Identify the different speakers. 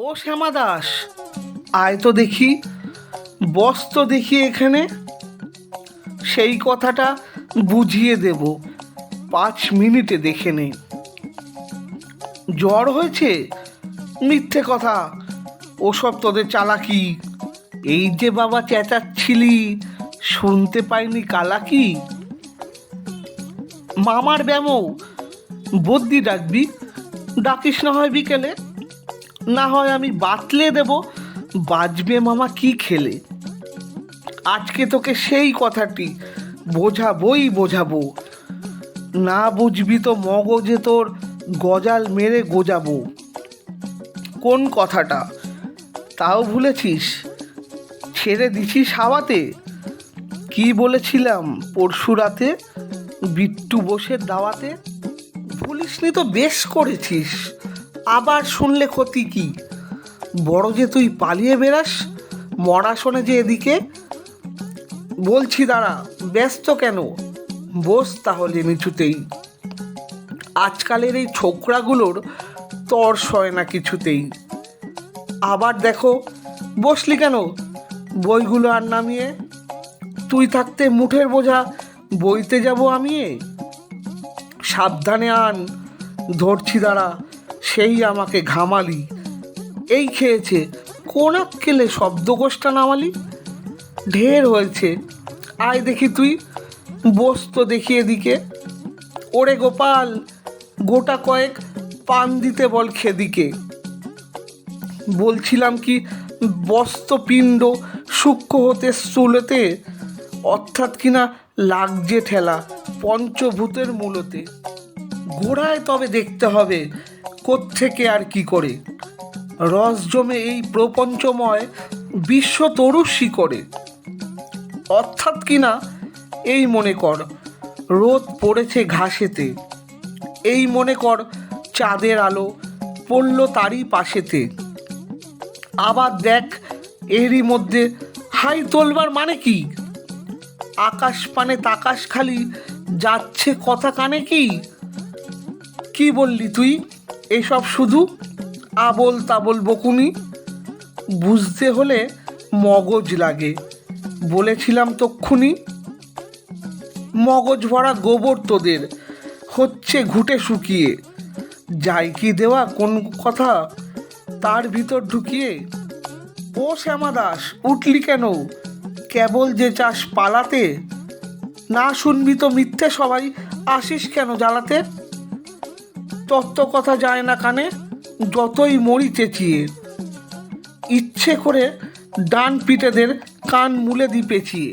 Speaker 1: ও শ্যামা দাস, আয় তো দেখি, বস তো দেখি এখানে। সেই কথাটা বুঝিয়ে দেব, 5 মিনিটে দেখে নে। জ্বর হয়েছে? মিথ্যে কথা, ওসব তোদের চালাকি। এই যে বাবা চেঁচাচ্ছিলি, শুনতে পাইনি কালাকি? মামার ব্যামো, বদ্যি ডাকবি? ডাকিস না হয় বিকেলে, না হয় আমি বাতলে দেব, বাজবে মামা কি খেলে। আজকে তোকে সেই কথাটি বোঝাবো, না বুঝবি তো মগজে তোর গজাল মেরে গোজাবো। কোন কথাটা তাও ভুলেছিস? ছেড়ে দিছিস হাওয়াতে? কি বলেছিলাম পরশু রাতে বিট্টু বসে দাওয়াতে? ভুলিসনি তো বেশ করেছিস, আবার শুনলে ক্ষতি কি? বড় যে তুই পালিয়ে বেড়াস, মরা শোনে যে এদিকে। বলছি দাঁড়া, ব্যস্ত কেন? বস তাহলে নিচুতেই। আজকালের এই ছোকরাগুলোর তর সয় না কিছুতেই। আবার দেখো, বসলি কেন বইগুলো আর নামিয়ে? তুই থাকতে মুঠের বোঝা বইতে যাব আমি। সাবধানে আন, ধরছি দাঁড়া, সেই আমাকে ঘামালি। এই খেয়েছে, কোন আক্কেলে শব্দগোষ্ঠটা নামালি? ঢের হয়েছে, আয় দেখি তুই, বস তো দেখি এদিকে। ওরে গোপাল, গোটা কয়েক পান দিতে বল খেদিকে। বলছিলাম কি, বস্তপিণ্ড সূক্ষ্ম হতে স্থূলতে, অর্থাৎ কিনা লাগছে ঠেলা পঞ্চভূতের মূলতে। গোড়ায় তবে দেখতে হবে কোত্থেকে আর কি করে রস জমে এই প্রপঞ্চময় বিশ্ব তরুর শিকড়ে। অর্থাৎ কিনা এই মনে কর, রোদ পড়েছে ঘাসেতে, এই মনে কর চাঁদের আলো পড়ল তারই পাশেতে। আবার দেখ, এরই মধ্যে হাই তোলবার মানে কি? আকাশ পানে তাকাশ খালি, যাচ্ছে কথা কানে কি? কি বললি তুই এসব শুধু আবোল তাবোল বকুনি? বুঝতে হলে মগজ লাগে, বলেছিলাম তক্ষুনি। মগজ ভরা গোবর তোদের, হচ্ছে ঘুটে শুকিয়ে। যাই কি দেওয়া কোন কথা তার ভিতর ঢুকিয়ে। ও শ্যামা দাস, উঠলি কেন? কেবল যে চাস পালাতে, না শুনবি তো মিথ্যে সবাই, আসিস কেন জ্বালাতে? তত্ত্ব কথা যায় না কানে, যতই মরি চেঁচিয়ে। ইচ্ছে করে ডান পিঠেদের কান মুলে দি পেঁচিয়ে।